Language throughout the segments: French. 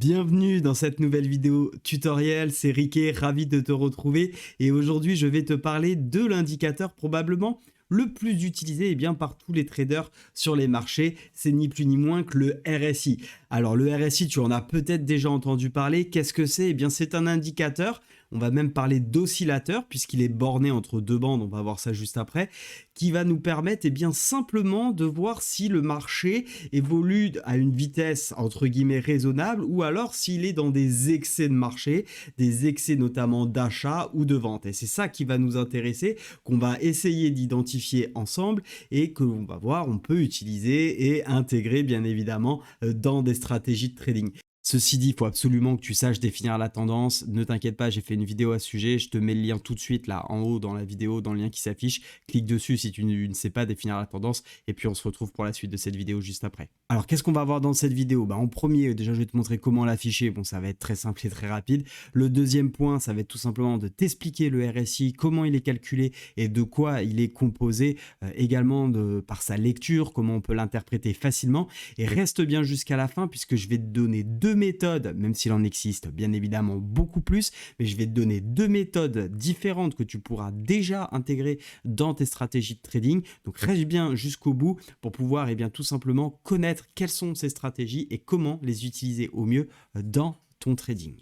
Bienvenue dans cette nouvelle vidéo tutoriel, c'est Riquet, ravi de te retrouver et aujourd'hui je vais te parler de l'indicateur probablement le plus utilisé par tous les traders sur les marchés, c'est ni plus ni moins que le RSI. Alors le RSI, tu en as peut-être déjà entendu parler, qu'est-ce que c'est? C'est un indicateur, on va même parler d'oscillateur puisqu'il est borné entre deux bandes, on va voir ça juste après, qui va nous permettre simplement de voir si le marché évolue à une vitesse entre guillemets raisonnable ou alors s'il est dans des excès de marché, des excès notamment d'achat ou de vente. Et c'est ça qui va nous intéresser, qu'on va essayer d'identifier ensemble et que l'on va voir, on peut utiliser et intégrer bien évidemment dans des stratégies de trading. Ceci dit, il faut absolument que tu saches définir la tendance. Ne t'inquiète pas, j'ai fait une vidéo à ce sujet. Je te mets le lien tout de suite là en haut dans la vidéo, dans le lien qui s'affiche. Clique dessus si tu ne sais pas définir la tendance. Et puis on se retrouve pour la suite de cette vidéo juste après. Alors qu'est-ce qu'on va voir dans cette vidéo? En premier, déjà je vais te montrer comment l'afficher. Bon, ça va être très simple et très rapide. Le deuxième point, ça va être tout simplement de t'expliquer le RSI, comment il est calculé et de quoi il est composé. Également par sa lecture, comment on peut l'interpréter facilement. Et reste bien jusqu'à la fin puisque je vais te donner deux méthodes, même s'il en existe bien évidemment beaucoup plus, mais je vais te donner deux méthodes différentes que tu pourras déjà intégrer dans tes stratégies de trading. Donc reste bien jusqu'au bout pour pouvoir tout simplement connaître quelles sont ces stratégies et comment les utiliser au mieux dans ton trading.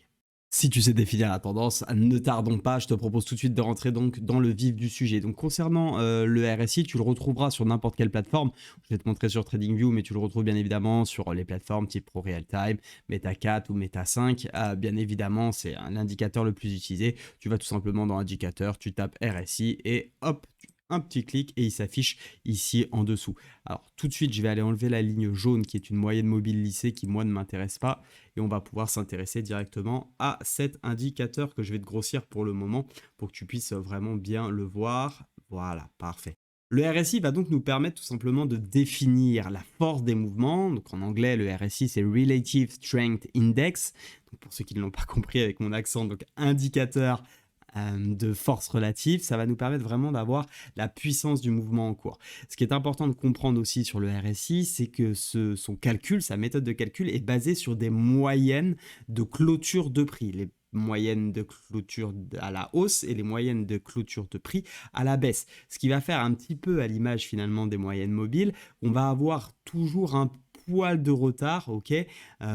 Si tu sais définir la tendance, ne tardons pas, je te propose tout de suite de rentrer donc dans le vif du sujet. Donc concernant le RSI, tu le retrouveras sur n'importe quelle plateforme. Je vais te montrer sur TradingView, mais tu le retrouves bien évidemment sur les plateformes type Pro Real Time, Meta 4 ou Meta 5. Bien évidemment, c'est l'indicateur le plus utilisé. Tu vas tout simplement dans indicateur, tu tapes RSI et hop, un petit clic et il s'affiche ici en dessous. Alors tout de suite, je vais aller enlever la ligne jaune qui est une moyenne mobile lissée qui moi ne m'intéresse pas et on va pouvoir s'intéresser directement à cet indicateur que je vais te grossir pour le moment pour que tu puisses vraiment bien le voir. Voilà, parfait. Le RSI va donc nous permettre tout simplement de définir la force des mouvements. Donc en anglais, le RSI, c'est Relative Strength Index. Donc pour ceux qui ne l'ont pas compris avec mon accent, donc indicateur de force relative, ça va nous permettre vraiment d'avoir la puissance du mouvement en cours. Ce qui est important de comprendre aussi sur le RSI, c'est que son calcul, sa méthode de calcul est basée sur des moyennes de clôture de prix. Les moyennes de clôture à la hausse et les moyennes de clôture de prix à la baisse. Ce qui va faire un petit peu à l'image finalement des moyennes mobiles, on va avoir toujours un poil de retard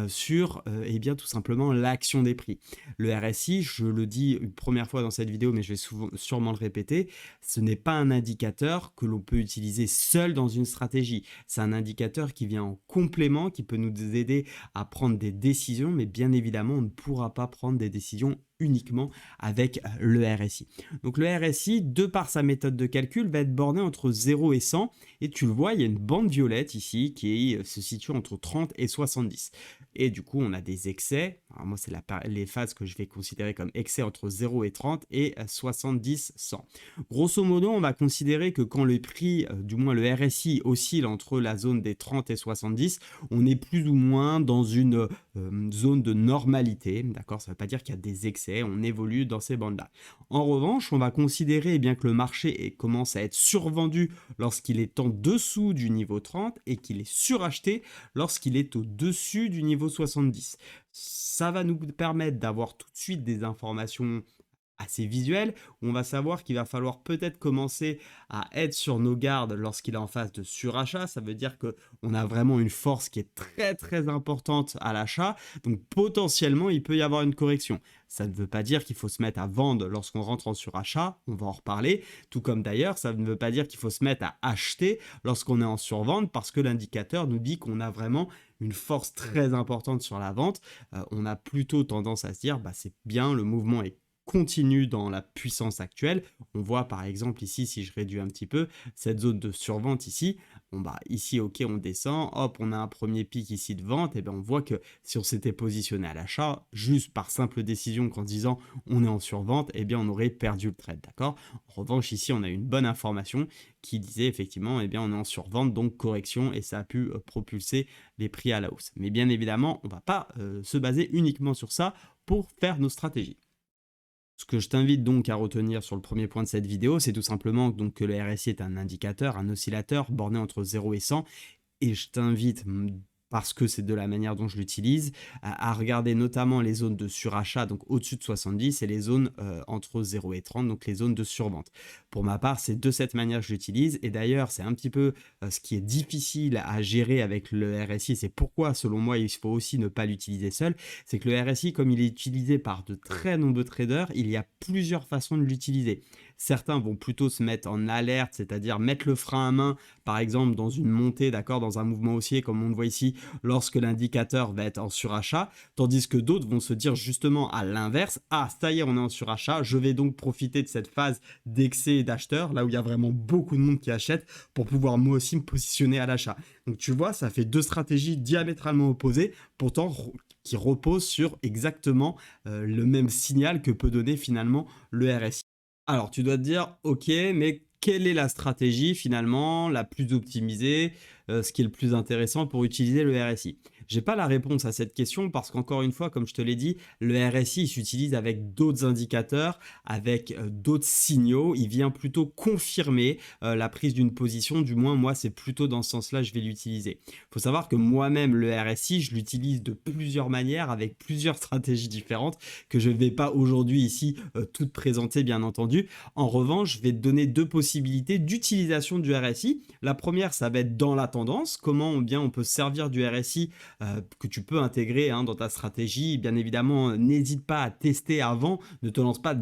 sur tout simplement l'action des prix. Le RSI, je le dis une première fois dans cette vidéo, mais je vais sûrement le répéter, ce n'est pas un indicateur que l'on peut utiliser seul dans une stratégie. C'est un indicateur qui vient en complément, qui peut nous aider à prendre des décisions, mais bien évidemment, on ne pourra pas prendre des décisions uniquement avec le RSI. Donc le RSI, de par sa méthode de calcul, va être borné entre 0 et 100 et tu le vois, il y a une bande violette ici qui se situe entre 30 et 70. Et du coup, on a des excès. Alors moi, c'est les phases que je vais considérer comme excès entre 0 et 30 et 70, 100. Grosso modo, on va considérer que quand le prix, du moins le RSI, oscille entre la zone des 30 et 70, on est plus ou moins dans une zone de normalité. D'accord, ça ne veut pas dire qu'il y a des excès, on évolue dans ces bandes-là. En revanche, on va considérer que le marché commence à être survendu lorsqu'il est en dessous du niveau 30 et qu'il est suracheté lorsqu'il est au-dessus du niveau 70. Ça va nous permettre d'avoir tout de suite des informations assez visuel, où on va savoir qu'il va falloir peut-être commencer à être sur nos gardes lorsqu'il est en phase de surachat. Ça veut dire qu'on a vraiment une force qui est très très importante à l'achat, donc potentiellement il peut y avoir une correction. Ça ne veut pas dire qu'il faut se mettre à vendre lorsqu'on rentre en surachat, on va en reparler, tout comme d'ailleurs ça ne veut pas dire qu'il faut se mettre à acheter lorsqu'on est en survente, parce que l'indicateur nous dit qu'on a vraiment une force très importante sur la vente. On a plutôt tendance à se dire c'est bien, le mouvement est continue dans la puissance actuelle. On voit par exemple ici, si je réduis un petit peu, cette zone de survente ici, ici ok on descend, hop on a un premier pic ici de vente, et on voit que si on s'était positionné à l'achat, juste par simple décision qu'en disant on est en survente, on aurait perdu le trade, d'accord. En revanche ici on a une bonne information qui disait effectivement on est en survente, donc correction, et ça a pu propulser les prix à la hausse. Mais bien évidemment on ne va pas se baser uniquement sur ça pour faire nos stratégies. Ce que je t'invite donc à retenir sur le premier point de cette vidéo, c'est tout simplement que le RSI est un indicateur, un oscillateur borné entre 0 et 100. Et je t'invite parce que c'est de la manière dont je l'utilise, à regarder notamment les zones de surachat, donc au-dessus de 70, et les zones entre 0 et 30, donc les zones de survente. Pour ma part, c'est de cette manière que je l'utilise, et d'ailleurs, c'est un petit peu ce qui est difficile à gérer avec le RSI, c'est pourquoi, selon moi, il faut aussi ne pas l'utiliser seul, c'est que le RSI, comme il est utilisé par de très nombreux traders, il y a plusieurs façons de l'utiliser. Certains vont plutôt se mettre en alerte, c'est-à-dire mettre le frein à main, par exemple dans une montée, d'accord, dans un mouvement haussier, comme on le voit ici, lorsque l'indicateur va être en surachat, tandis que d'autres vont se dire justement à l'inverse, ah, ça y est, on est en surachat, je vais donc profiter de cette phase d'excès d'acheteurs, là où il y a vraiment beaucoup de monde qui achète, pour pouvoir moi aussi me positionner à l'achat. Donc tu vois, ça fait deux stratégies diamétralement opposées, pourtant qui reposent sur exactement le même signal que peut donner finalement le RSI. Alors, tu dois te dire, ok, mais quelle est la stratégie finalement la plus optimisée, ce qui est le plus intéressant pour utiliser le RSI? J'ai pas la réponse à cette question parce qu'encore une fois, comme je te l'ai dit, le RSI s'utilise avec d'autres indicateurs, avec d'autres signaux. Il vient plutôt confirmer la prise d'une position. Du moins, moi, c'est plutôt dans ce sens-là que je vais l'utiliser. Il faut savoir que moi-même, le RSI, je l'utilise de plusieurs manières, avec plusieurs stratégies différentes que je ne vais pas aujourd'hui ici toutes présenter, bien entendu. En revanche, je vais te donner deux possibilités d'utilisation du RSI. La première, ça va être dans la tendance, comment bien on peut servir du RSI que tu peux intégrer dans ta stratégie. Bien évidemment, n'hésite pas à tester avant, ne te lance pas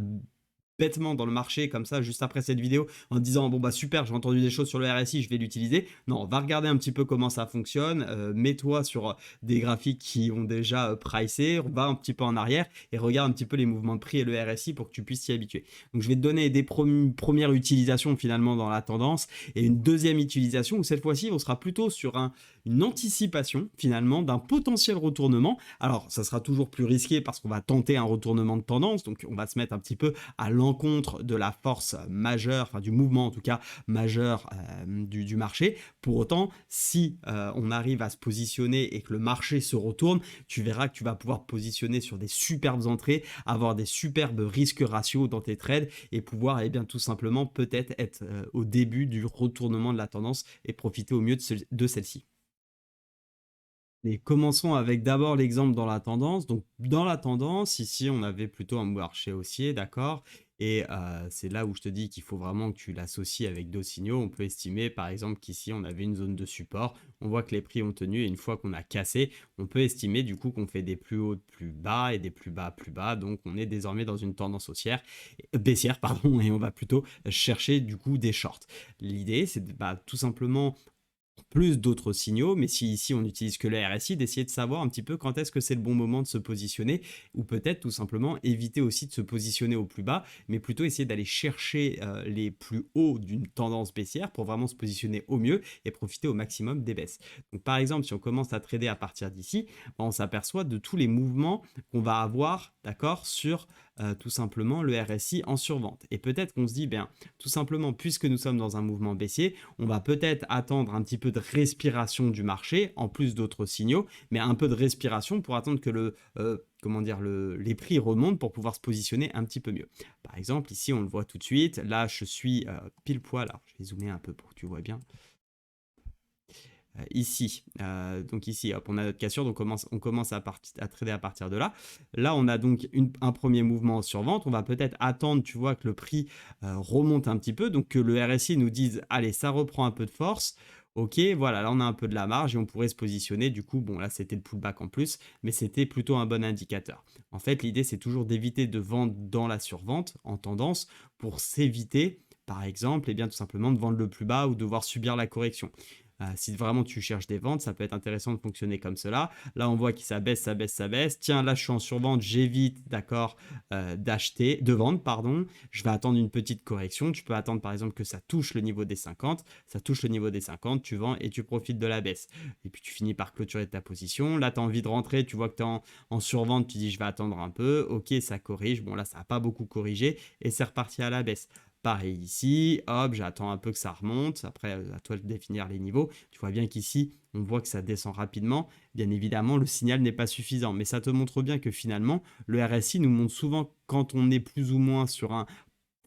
bêtement dans le marché comme ça juste après cette vidéo en disant bon bah super, j'ai entendu des choses sur le RSI, je vais l'utiliser. Non, va regarder un petit peu comment ça fonctionne, mets-toi sur des graphiques qui ont déjà pricé, va un petit peu en arrière et regarde un petit peu les mouvements de prix et le RSI pour que tu puisses t'y habituer. Donc je vais te donner des premières utilisations finalement dans la tendance et une deuxième utilisation où cette fois-ci on sera plutôt sur une anticipation finalement d'un potentiel retournement. Alors ça sera toujours plus risqué parce qu'on va tenter un retournement de tendance, donc on va se mettre un petit peu à l'encontre de la force majeure, enfin du mouvement en tout cas majeur du marché. Pour autant, si on arrive à se positionner et que le marché se retourne, tu verras que tu vas pouvoir positionner sur des superbes entrées, avoir des superbes risques ratios dans tes trades et pouvoir bien tout simplement peut-être être au début du retournement de la tendance et profiter au mieux de celle-ci. Et commençons avec d'abord l'exemple dans la tendance. Donc, dans la tendance, ici, on avait plutôt un marché haussier, d'accord? Et c'est là où je te dis qu'il faut vraiment que tu l'associes avec d'autres signaux. On peut estimer, par exemple, qu'ici, on avait une zone de support. On voit que les prix ont tenu et une fois qu'on a cassé, on peut estimer du coup qu'on fait des plus hauts plus bas et des plus bas plus bas. Donc, on est désormais dans une tendance haussière, baissière, pardon, et on va plutôt chercher du coup des shorts. L'idée, c'est tout simplement plus d'autres signaux, mais si ici on n'utilise que le RSI, d'essayer de savoir un petit peu quand est-ce que c'est le bon moment de se positionner, ou peut-être tout simplement éviter aussi de se positionner au plus bas, mais plutôt essayer d'aller chercher les plus hauts d'une tendance baissière pour vraiment se positionner au mieux et profiter au maximum des baisses. Donc par exemple, si on commence à trader à partir d'ici, on s'aperçoit de tous les mouvements qu'on va avoir, d'accord, sur tout simplement le RSI en survente. Et peut-être qu'on se dit, bien, tout simplement, puisque nous sommes dans un mouvement baissier, on va peut-être attendre un petit peu de respiration du marché, en plus d'autres signaux, mais un peu de respiration pour attendre que les prix remontent pour pouvoir se positionner un petit peu mieux. Par exemple, ici, on le voit tout de suite. Là, je suis pile poil. Alors, je vais zoomer un peu pour que tu vois bien. Ici, donc ici, hop, on a notre cassure, donc on commence à trader à partir de là. Là, on a donc un premier mouvement en survente. On va peut-être attendre, tu vois, que le prix remonte un petit peu, donc que le RSI nous dise, allez, ça reprend un peu de force. Ok, voilà, là on a un peu de la marge et on pourrait se positionner. Du coup, bon, là c'était le pullback en plus, mais c'était plutôt un bon indicateur. En fait, l'idée c'est toujours d'éviter de vendre dans la survente en tendance pour s'éviter, par exemple, et bien tout simplement de vendre le plus bas ou devoir subir la correction. Si vraiment tu cherches des ventes, ça peut être intéressant de fonctionner comme cela. Là, on voit que ça baisse, ça baisse, ça baisse. Tiens, là, je suis en survente, j'évite, d'accord, de vendre, pardon. Je vais attendre une petite correction. Tu peux attendre, par exemple, que ça touche le niveau des 50. Ça touche le niveau des 50, tu vends et tu profites de la baisse. Et puis, tu finis par clôturer ta position. Là, tu as envie de rentrer, tu vois que tu es en survente, tu dis, je vais attendre un peu. Ok, ça corrige. Bon, là, ça n'a pas beaucoup corrigé et c'est reparti à la baisse. Pareil ici, hop, j'attends un peu que ça remonte. Après, à toi de définir les niveaux. Tu vois bien qu'ici, on voit que ça descend rapidement. Bien évidemment, le signal n'est pas suffisant. Mais ça te montre bien que finalement, le RSI nous montre souvent quand on est plus ou moins sur un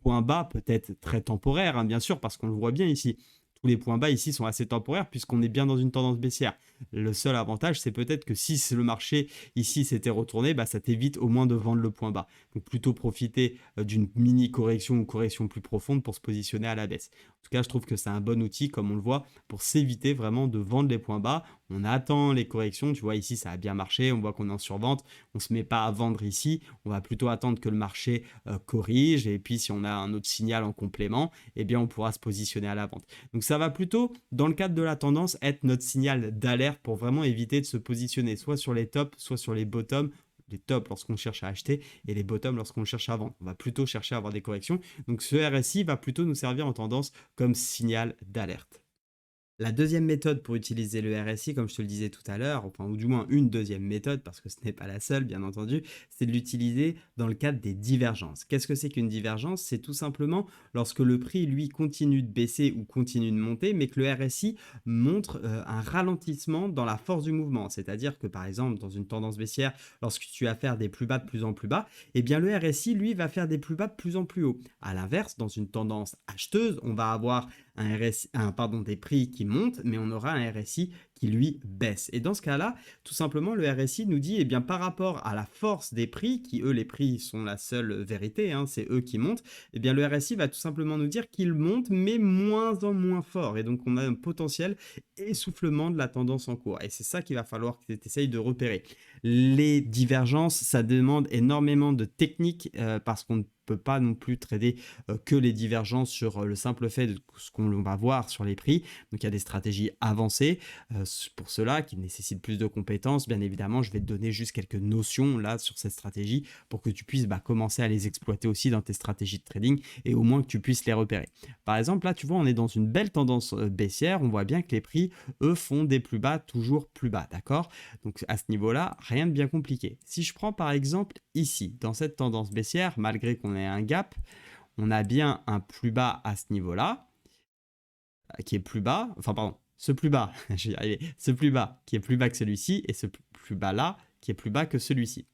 point bas, peut-être très temporaire, bien sûr, parce qu'on le voit bien ici. tous les points bas ici sont assez temporaires puisqu'on est bien dans une tendance baissière. Le seul avantage, c'est peut-être que si le marché ici s'était retourné, bah, ça t'évite au moins de vendre le point bas. Donc plutôt profiter d'une mini correction ou correction plus profonde pour se positionner à la baisse. En tout cas, je trouve que c'est un bon outil, comme on le voit, pour s'éviter vraiment de vendre les points bas. On attend les corrections, tu vois ici ça a bien marché, on voit qu'on est en survente, on ne se met pas à vendre ici, on va plutôt attendre que le marché corrige et puis si on a un autre signal en complément, eh bien on pourra se positionner à la vente. Donc ça va plutôt, dans le cadre de la tendance, être notre signal d'alerte pour vraiment éviter de se positionner soit sur les tops, soit sur les bottoms, les tops lorsqu'on cherche à acheter et les bottoms lorsqu'on cherche à vendre. On va plutôt chercher à avoir des corrections. Donc ce RSI va plutôt nous servir en tendance comme signal d'alerte. La deuxième méthode pour utiliser le RSI, comme je te le disais tout à l'heure, enfin, ou du moins une deuxième méthode, parce que ce n'est pas la seule, bien entendu, c'est de l'utiliser dans le cadre des divergences. Qu'est-ce que c'est qu'une divergence? C'est tout simplement lorsque le prix, lui, continue de baisser ou continue de monter, mais que le RSI montre un ralentissement dans la force du mouvement. C'est-à-dire que, par exemple, dans une tendance baissière, lorsque tu vas faire des plus bas de plus en plus bas, eh bien, le RSI, lui, va faire des plus bas de plus en plus haut. À l'inverse, dans une tendance acheteuse, on va avoir des prix qui montent, mais on aura un RSI qui lui baisse. Et dans ce cas-là, tout simplement, le RSI nous dit, eh bien, par rapport à la force des prix, qui eux, les prix sont la seule vérité, hein, c'est eux qui montent, eh bien, le RSI va tout simplement nous dire qu'il monte, mais moins en moins fort. Et donc, on a un potentiel essoufflement de la tendance en cours. Et c'est ça qu'il va falloir que tu essayes de repérer. Les divergences, ça demande énormément de technique parce qu'on ne peut pas non plus trader que les divergences sur le simple fait de ce qu'on va voir sur les prix. Donc, il y a des stratégies avancées pour cela qui nécessitent plus de compétences. Bien évidemment, je vais te donner juste quelques notions là sur cette stratégie pour que tu puisses commencer à les exploiter aussi dans tes stratégies de trading et au moins que tu puisses les repérer. Par exemple, là, tu vois, on est dans une belle tendance baissière. On voit bien que les prix, eux, font des plus bas, toujours plus bas, d'accord? Donc, à ce niveau-là, rien de bien compliqué. Si je prends par exemple ici, dans cette tendance baissière, malgré qu'on ait un gap, on a bien un plus bas à ce niveau-là, qui est plus bas, enfin pardon, ce plus bas, je vais y arriver, ce plus bas qui est plus bas que celui-ci et ce plus bas là qui est plus bas que celui-ci.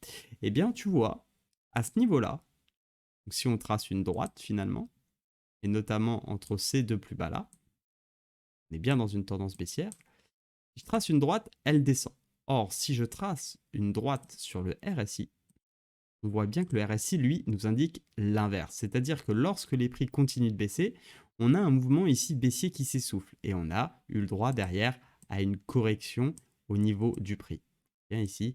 Eh bien, tu vois, à ce niveau-là, si on trace une droite finalement, et notamment entre ces deux plus bas là, on est bien dans une tendance baissière, si je trace une droite, elle descend. Or, si je trace une droite sur le RSI, on voit bien que le RSI, lui, nous indique l'inverse. C'est-à-dire que lorsque les prix continuent de baisser, on a un mouvement ici baissier qui s'essouffle. Et on a eu le droit derrière à une correction au niveau du prix. Bien ici,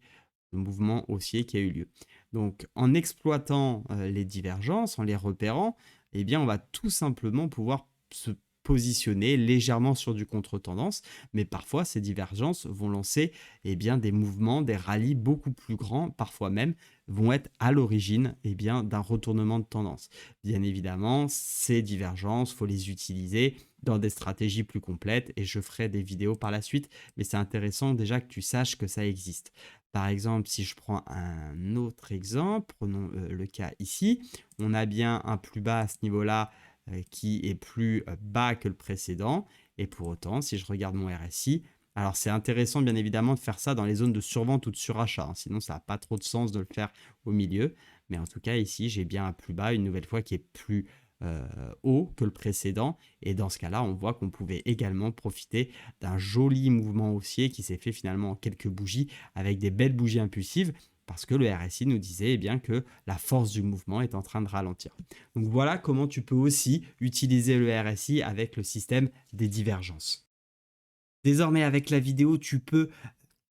le mouvement haussier qui a eu lieu. Donc, en exploitant les divergences, en les repérant, eh bien, on va tout simplement pouvoir se positionner légèrement sur du contre-tendance, mais parfois ces divergences vont lancer des mouvements, des rallyes beaucoup plus grands, parfois même vont être à l'origine d'un retournement de tendance. Bien évidemment, ces divergences, il faut les utiliser dans des stratégies plus complètes et je ferai des vidéos par la suite, mais c'est intéressant déjà que tu saches que ça existe. Par exemple, si je prends un autre exemple, prenons le cas ici, on a bien un plus bas à ce niveau-là qui est plus bas que le précédent. Et pour autant, si je regarde mon RSI, alors c'est intéressant bien évidemment de faire ça dans les zones de survente ou de surachat, hein, sinon ça n'a pas trop de sens de le faire au milieu. Mais en tout cas ici, j'ai bien un plus bas, une nouvelle fois qui est plus haut que le précédent. Et dans ce cas-là, on voit qu'on pouvait également profiter d'un joli mouvement haussier qui s'est fait finalement en quelques bougies avec des belles bougies impulsives parce que le RSI nous disait bien que la force du mouvement est en train de ralentir. Donc voilà comment tu peux aussi utiliser le RSI avec le système des divergences. Désormais, avec la vidéo, tu peux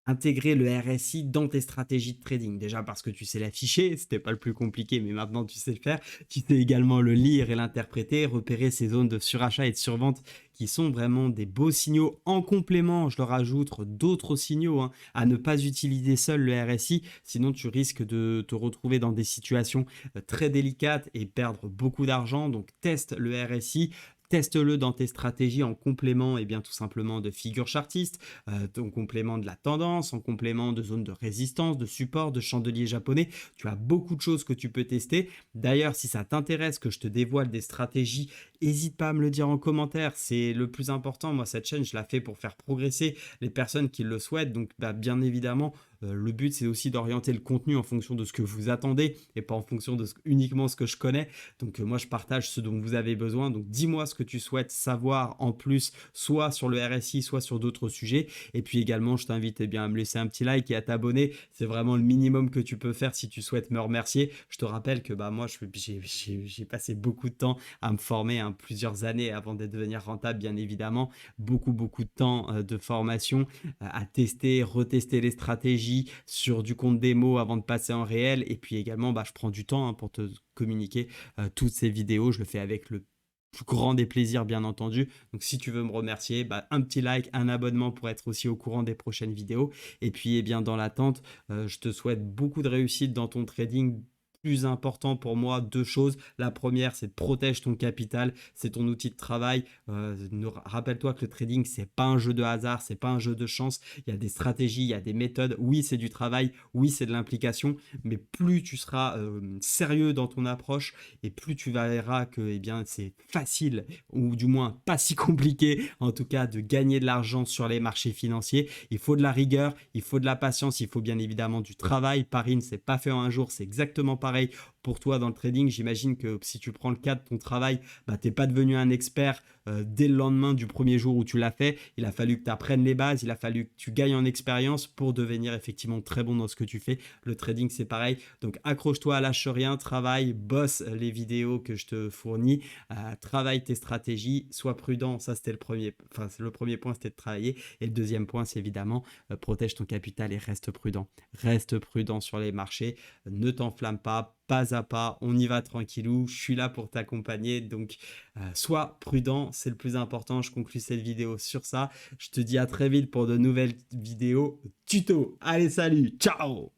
intégrer le RSI dans tes stratégies de trading. Déjà parce que tu sais l'afficher, c'était pas le plus compliqué, mais maintenant tu sais le faire. Tu sais également le lire et l'interpréter, repérer ces zones de surachat et de survente qui sont vraiment des beaux signaux en complément, je leur ajoute d'autres signaux à ne pas utiliser seul le RSI, sinon tu risques de te retrouver dans des situations très délicates et perdre beaucoup d'argent. Donc teste le RSI, teste-le dans tes stratégies en complément tout simplement de figure chartiste, en complément de la tendance, en complément de zone de résistance, de support, de chandelier japonais. Tu as beaucoup de choses que tu peux tester. D'ailleurs, si ça t'intéresse que je te dévoile des stratégies, n'hésite pas à me le dire en commentaire. C'est le plus important. Moi, cette chaîne, je la fais pour faire progresser les personnes qui le souhaitent. Donc, bien évidemment, Le but, c'est aussi d'orienter le contenu en fonction de ce que vous attendez et pas en fonction de uniquement ce que je connais. Donc, moi, je partage ce dont vous avez besoin. Donc, dis-moi ce que tu souhaites savoir en plus, soit sur le RSI, soit sur d'autres sujets. Et puis également, je t'invite bien à me laisser un petit like et à t'abonner. C'est vraiment le minimum que tu peux faire si tu souhaites me remercier. Je te rappelle que moi, j'ai passé beaucoup de temps à me former, hein, plusieurs années avant de devenir rentable, bien évidemment. Beaucoup de temps de formation à tester, retester les stratégies sur du compte démo avant de passer en réel. Et puis également, je prends du temps, hein, pour te communiquer toutes ces vidéos. Je le fais avec le plus grand des plaisirs, bien entendu. Donc, si tu veux me remercier, un petit like, un abonnement pour être aussi au courant des prochaines vidéos. Et puis, dans l'attente, je te souhaite beaucoup de réussite dans ton trading. Plus important pour moi, deux choses. La première, c'est de protéger ton capital, c'est ton outil de travail. Rappelle-toi que le trading, c'est pas un jeu de hasard, c'est pas un jeu de chance. Il y a des stratégies, il y a des méthodes. Oui, c'est du travail, oui, c'est de l'implication, mais plus tu seras sérieux dans ton approche et plus tu verras que c'est facile, ou du moins pas si compliqué, en tout cas, de gagner de l'argent sur les marchés financiers. Il faut de la rigueur, il faut de la patience, il faut bien évidemment du travail. Paris ne s'est pas fait en un jour, c'est exactement pareil pour toi dans le trading. J'imagine que si tu prends le cas de ton travail, tu n'es pas devenu un expert dès le lendemain du premier jour où tu l'as fait. Il a fallu que tu apprennes les bases, il a fallu que tu gagnes en expérience pour devenir effectivement très bon dans ce que tu fais. Le trading, c'est pareil. Donc accroche-toi, lâche rien, travaille, bosse les vidéos que je te fournis, travaille tes stratégies, sois prudent. Ça, c'était le premier point, c'était de travailler. Et le deuxième point, c'est évidemment protège ton capital et reste prudent. Reste prudent sur les marchés, ne t'enflamme pas à pas, on y va tranquillou, je suis là pour t'accompagner, donc sois prudent, c'est le plus important. Je conclue cette vidéo sur ça, je te dis à très vite pour de nouvelles vidéos tuto. Allez, salut, ciao.